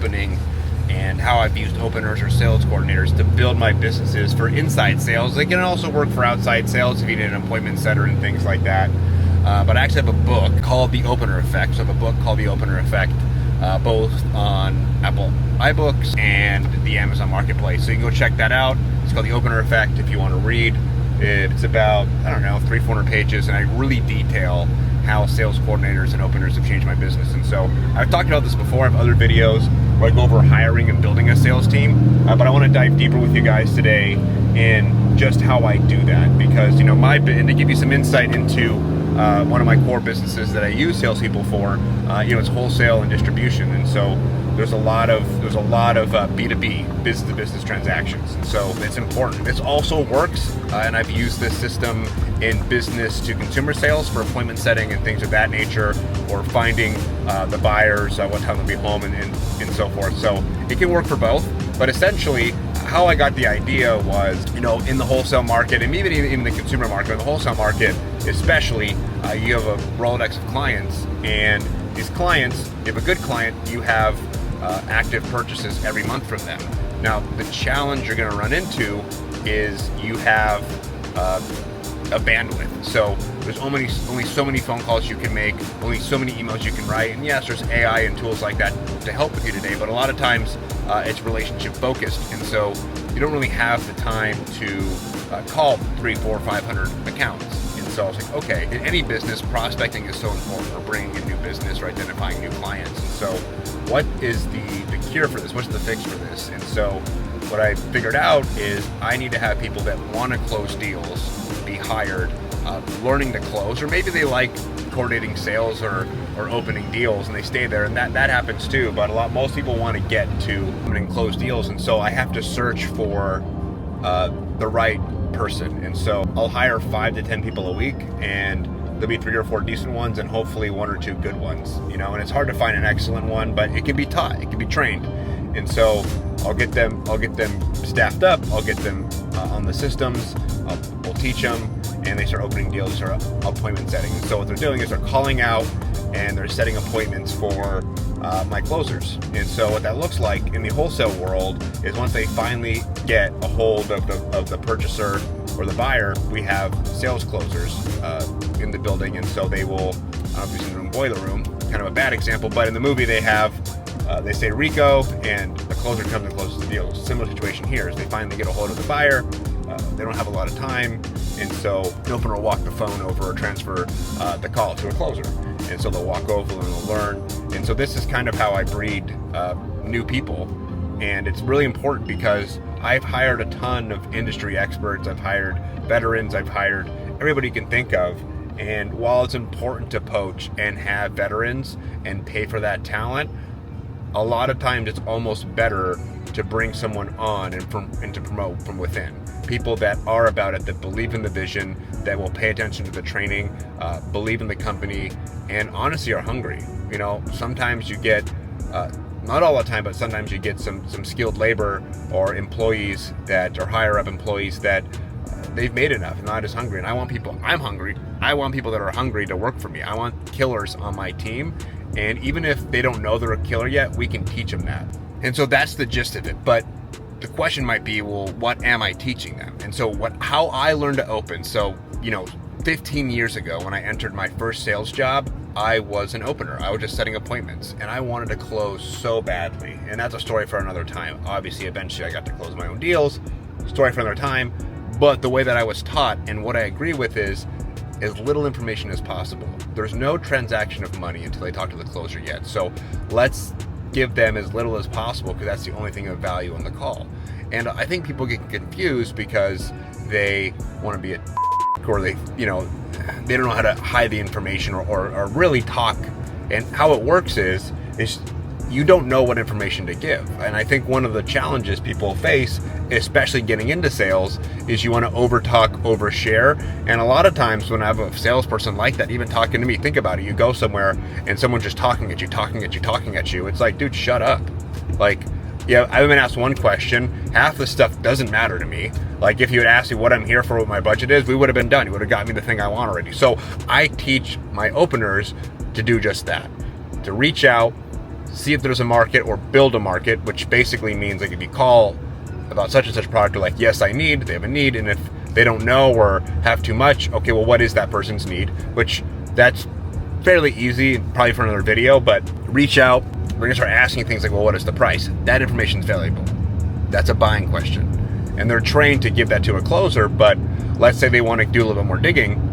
opening and how I've used openers or sales coordinators to build my businesses for inside sales. They can also work for outside sales if you need an appointment setter and things like that. But I actually have a book called The Opener Effect. So I have a book called The Opener Effect, both on Apple iBooks and the Amazon Marketplace. So you can go check that out. It's called The Opener Effect if you want to read. It's about, 300-400 pages, and I really detail how sales coordinators and openers have changed my business. And so I've talked about this before. I have other videos where I go over hiring and building a sales team, but I want to dive deeper with you guys today in just how I do that, because and to give you some insight into one of my core businesses that I use salespeople for, it's wholesale and distribution, and so there's a lot of B2B, business to business transactions, and so it's important. This also works, and I've used this system in business to consumer sales for appointment setting and things of that nature, or finding the buyers, what time they'll be home, and so forth. So it can work for both, but essentially how I got the idea was, in the wholesale market, and even in the consumer market, in the wholesale market especially, you have a Rolodex of clients, and these clients, you have a good client, you have active purchases every month from them. Now, the challenge you're going to run into is you have a bandwidth. So there's only so many phone calls you can make, only so many emails you can write. And yes, there's AI and tools like that to help with you today, but a lot of times it's relationship focused. And so you don't really have the time to call 300, 400, 500 accounts. And so I was like, okay, in any business, prospecting is so important for bringing in new business or identifying new clients. And so what is the cure for this? What's the fix for this? And so what I figured out is I need to have people that want to close deals be hired, learning to close, or maybe they like coordinating sales or opening deals and they stay there, and that happens too, but most people want to get to and close deals, and so I have to search for the right person. And so I'll hire 5 to 10 people a week, and there'll be 3 or 4 decent ones and hopefully 1 or 2 good ones, and it's hard to find an excellent one, but it can be taught, it can be trained. And so I'll get them staffed up, I'll get them on the systems, we'll teach them, and they start opening deals or appointment setting. And so what they're doing is they're calling out and they're setting appointments for my closers. And so what that looks like in the wholesale world is once they finally get a hold of the purchaser or the buyer, we have sales closers in the building. And so they will, I don't know if you've seen the room, Boiler Room, kind of a bad example, but in the movie they have, they say Rico, and the closer comes and closes the deal. Similar situation here is they finally get a hold of the buyer. They don't have a lot of time, and so an opener will walk the phone over or transfer the call to a closer. And so they'll walk over and they'll learn. And so this is kind of how I breed new people. And it's really important because I've hired a ton of industry experts. I've hired veterans. I've hired everybody you can think of. And while it's important to poach and have veterans and pay for that talent, a lot of times it's almost better to bring someone on and to promote from within. People that are about it, that believe in the vision, that will pay attention to the training, believe in the company, and honestly are hungry. Sometimes you get, not all the time, but sometimes you get some skilled labor or employees that are higher up employees that they've made enough, not as hungry. And I'm hungry. I want people that are hungry to work for me. I want killers on my team. And even if they don't know they're a killer yet, we can teach them that. And so that's the gist of it. But the question might be, well, what am I teaching them? And so how I learned to open. So, 15 years ago when I entered my first sales job, I was an opener. I was just setting appointments, and I wanted to close so badly. And that's a story for another time. Obviously, eventually I got to close my own deals. Story for another time. But the way that I was taught, and what I agree with, is as little information as possible. There's no transaction of money until they talk to the closer yet. So let's give them as little as possible, because that's the only thing of value on the call. And I think people get confused because they want to be a or they don't know how to hide the information or really talk. And how it works is you don't know what information to give. And I think one of the challenges people face, especially getting into sales, is you want to overtalk, overshare. And a lot of times when I have a salesperson like that, even talking to me, think about it, you go somewhere and someone's just talking at you. It's like, dude, shut up. Like, yeah, I've been asked one question. Half the stuff doesn't matter to me. Like, if you had asked me what I'm here for, what my budget is, we would have been done. You would have got me the thing I want already. So I teach my openers to do just that, to reach out, see if there's a market or build a market, which basically means like if you call about such and such product, they're like, yes, I need, they have a need. And if they don't know or have too much, okay, well, what is that person's need? Which that's fairly easy, probably for another video, but reach out. We're gonna start asking things like, well, what is the price? That information is valuable. That's a buying question. And they're trained to give that to a closer, but let's say they want to do a little bit more digging.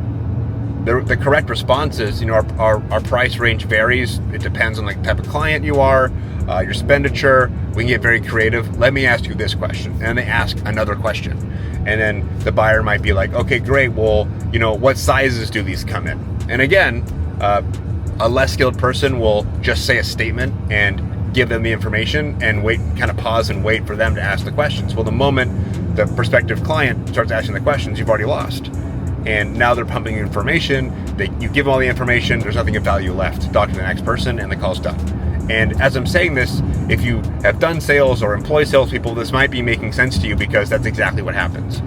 The correct response is, our price range varies. It depends on the type of client you are, your expenditure. We can get very creative. Let me ask you this question. And then they ask another question. And then the buyer might be like, okay, great. Well, what sizes do these come in? And again, a less skilled person will just say a statement and give them the information and wait, kind of pause and wait for them to ask the questions. Well, the moment the prospective client starts asking the questions, you've already lost. And now they're pumping information. You give them all the information. There's nothing of value left to talk to the next person, and the call's done. And as I'm saying this, if you have done sales or employ salespeople, this might be making sense to you because that's exactly what happens.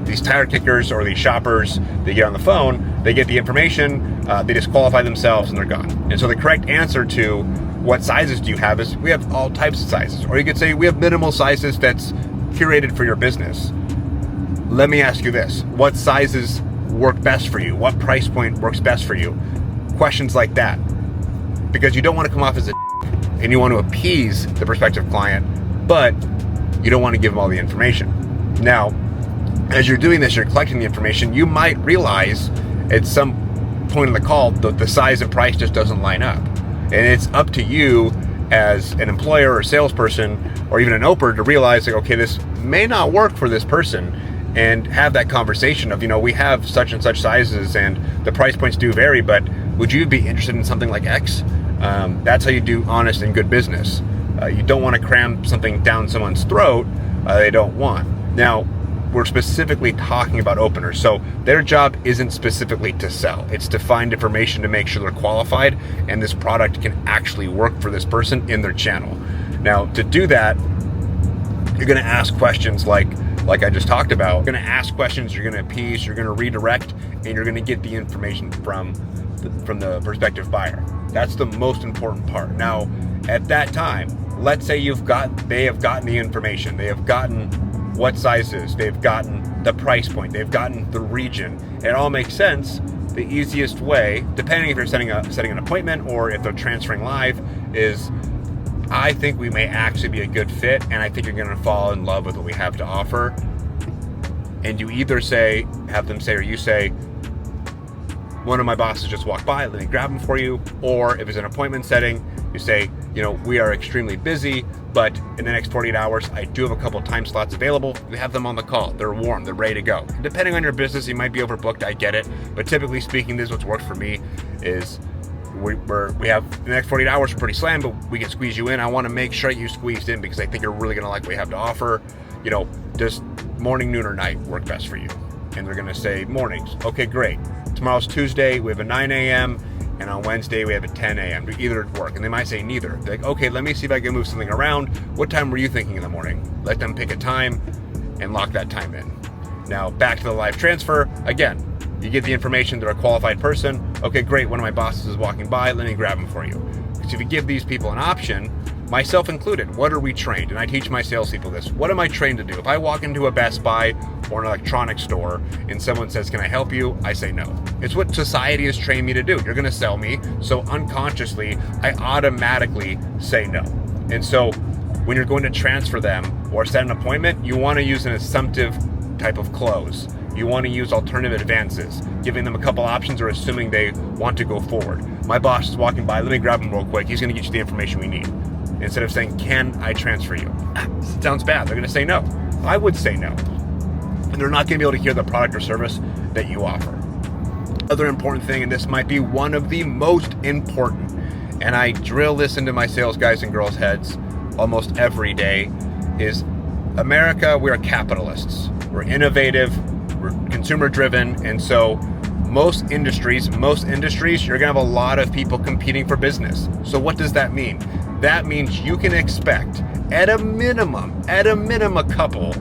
These tire kickers or these shoppers, they get on the phone, they get the information, they disqualify themselves, and they're gone. And so the correct answer to what sizes do you have is we have all types of sizes. Or you could say we have minimal sizes that's curated for your business. Let me ask you this. What sizes work best for you? What price point works best for you? Questions like that. Because you don't want to come off as a and you want to appease the prospective client, but you don't want to give them all the information. Now, as you're doing this, you're collecting the information, you might realize at some point in the call that the size and price just doesn't line up. And it's up to you as an employer or salesperson or even an OPER to realize, like, okay, this may not work for this person, and have that conversation of, we have such and such sizes and the price points do vary, but would you be interested in something like X? That's how you do honest and good business. You don't want to cram something down someone's throat they don't want. Now, we're specifically talking about openers, so their job isn't specifically to sell. It's to find information to make sure they're qualified and this product can actually work for this person in their channel. Now, to do that, you're going to ask questions like I just talked about. You're going to ask questions, you're going to appease, you're going to redirect, and you're going to get the information from the prospective buyer. That's the most important part. Now, at that time, let's say they have gotten the information, they have gotten what sizes, they've gotten the price point, they've gotten the region. It all makes sense. The easiest way, depending if you're setting an appointment or if they're transferring live, is I think we may actually be a good fit, and I think you're going to fall in love with what we have to offer. And you either have them say, or you say, one of my bosses just walked by, let me grab them for you. Or if it's an appointment setting, you say, we are extremely busy, but in the next 48 hours, I do have a couple time slots available. We have them on the call. They're warm. They're ready to go. Depending on your business, you might be overbooked. I get it. But typically speaking, this is what's worked for me is we have the next 48 hours are pretty slammed, but we can squeeze you in. I want to make sure you squeezed in because I think you're really going to like what we have to offer. Does morning, noon, or night work best for you? And they're going to say mornings. Okay, great. Tomorrow's Tuesday. We have a 9 a.m. and on Wednesday we have a 10 a.m. Either work. And they might say neither. They're like, okay, let me see if I can move something around. What time were you thinking in the morning? Let them pick a time and lock that time in. Now, back to the live transfer. Again, you get the information, they're a qualified person. Okay, great, one of my bosses is walking by, let me grab them for you. Because if you give these people an option, myself included, what are we trained? And I teach my salespeople this. What am I trained to do? If I walk into a Best Buy or an electronics store and someone says, can I help you? I say no. It's what society has trained me to do. You're gonna sell me, so unconsciously, I automatically say no. And so when you're going to transfer them or set an appointment, you wanna use an assumptive type of close. You want to use alternative advances, giving them a couple options or assuming they want to go forward. My boss is walking by, let me grab him real quick. He's going to get you the information we need. Instead of saying, can I transfer you? It sounds bad. They're going to say no. I would say no. And they're not going to be able to hear the product or service that you offer. Other important thing, and this might be one of the most important, and I drill this into my sales guys and girls' heads almost every day, is America, we are capitalists. We're innovative. We're consumer driven, and so most industries, you're gonna have a lot of people competing for business. So what does that mean? That means you can expect at a minimum a couple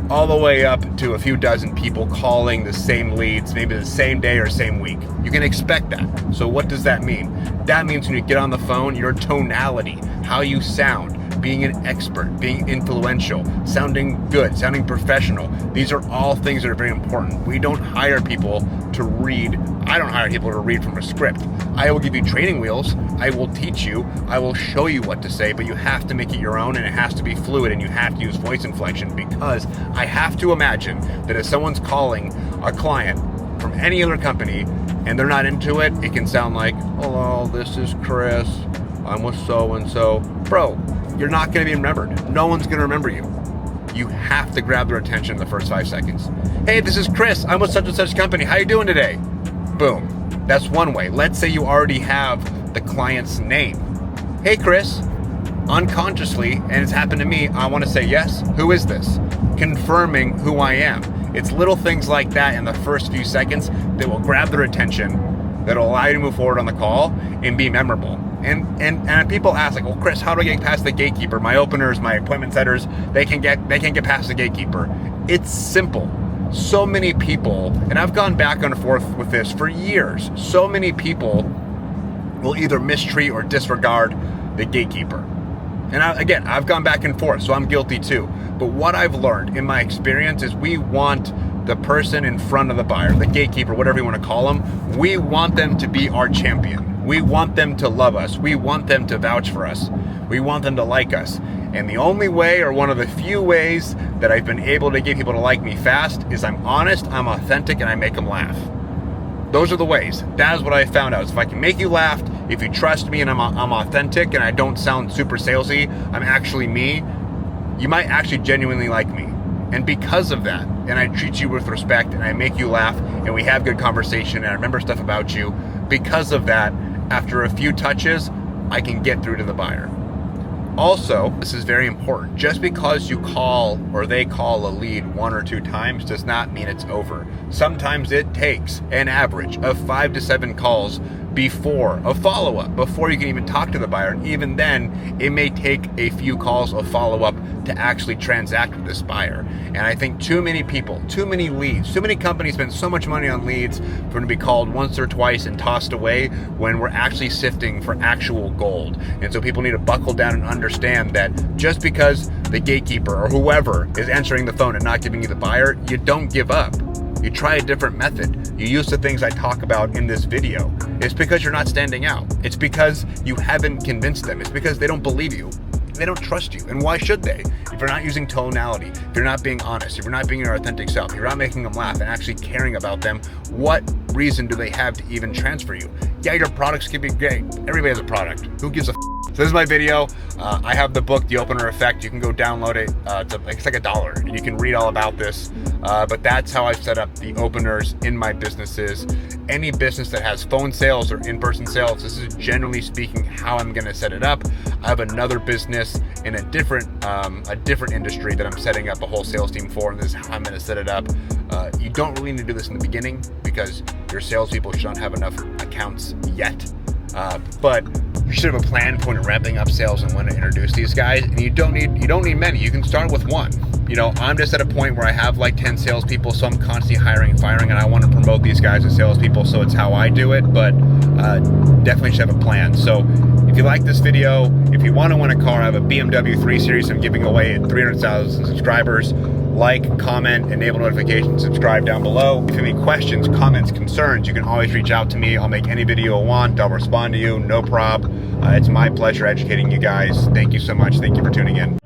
all the way up to a few dozen people calling the same leads, maybe the same day or same week. You can expect that. So what does that mean? That means when you get on the phone, your tonality, how you sound, being an expert, being influential, sounding good, sounding professional. These are all things that are very important. We don't hire people to read. I don't hire people to read from a script. I will give you training wheels. I will teach you. I will show you what to say, but you have to make it your own, and it has to be fluid, and you have to use voice inflection, because I have to imagine that if someone's calling a client from any other company and they're not into it, it can sound like, hello, this is Chris. I'm with so-and-so. Bro, you're not going to be remembered. No one's going to remember you. You have to grab their attention in the first 5 seconds. Hey, this is Chris. I'm with such and such company. How you doing today? Boom. That's one way. Let's say you already have the client's name. Hey, Chris. Unconsciously, and it's happened to me, I want to say, yes, who is this? Confirming who I am. It's little things like that in the first few seconds that will grab their attention, that will allow you to move forward on the call and be memorable. And people ask, like, well, Chris, how do I get past the gatekeeper? My openers, my appointment setters, they can get past the gatekeeper. It's simple. So many people, and I've gone back and forth with this for years, so many people will either mistreat or disregard the gatekeeper. And I've gone back and forth, so I'm guilty too. But what I've learned in my experience is we want the person in front of the buyer, the gatekeeper, whatever you want to call them, we want them to be our champion. We want them to love us. We want them to vouch for us. We want them to like us. And the only way, or one of the few ways that I've been able to get people to like me fast, is I'm honest, I'm authentic, and I make them laugh. Those are the ways. That is what I found out. If I can make you laugh, if you trust me and I'm authentic and I don't sound super salesy, I'm actually me, you might actually genuinely like me. And because of that, and I treat you with respect and I make you laugh and we have good conversation and I remember stuff about you, because of that, after a few touches, I can get through to the buyer. Also, this is very important. Just because you call or they call a lead 1 or 2 times does not mean it's over. Sometimes it takes an average of 5 to 7 calls before a follow-up, before you can even talk to the buyer. And even then, it may take a few calls of follow-up to actually transact with this buyer. And I think too many people, too many leads, too many companies spend so much money on leads for them to be called once or twice and tossed away when we're actually sifting for actual gold. And so people need to buckle down and understand that just because the gatekeeper or whoever is answering the phone and not giving you the buyer, you don't give up. You try a different method. You use the things I talk about in this video. It's because you're not standing out. It's because you haven't convinced them. It's because they don't believe you. They don't trust you. And why should they? If you're not using tonality, if you're not being honest, if you're not being your authentic self, if you're not making them laugh and actually caring about them, what reason do they have to even transfer you? Yeah, your products can be great. Everybody has a product. Who gives a f? So this is my video. I have the book, The Opener Effect. You can go download it. It's like $1, and you can read all about this. But that's how I've set up the openers in my businesses. Any business that has phone sales or in-person sales, this is generally speaking how I'm going to set it up. I have another business in a different industry that I'm setting up a whole sales team for, and this is how I'm going to set it up. You don't really need to do this in the beginning because your salespeople should not have enough accounts yet. But you should have a plan for when you're ramping up sales and when to introduce these guys. And you don't need many. You can start with one. You know, I'm just at a point where I have like 10 salespeople, so I'm constantly hiring and firing, and I want to promote these guys as salespeople, so it's how I do it. But definitely should have a plan. So if you like this video, if you want to win a car, I have a BMW 3 Series I'm giving away at 300,000 subscribers. Like, comment, enable notifications, subscribe down below. If you have any questions, comments, concerns, you can always reach out to me. I'll make any video I want. I'll respond to you, no prob. It's my pleasure educating you guys. Thank you so much. Thank you for tuning in.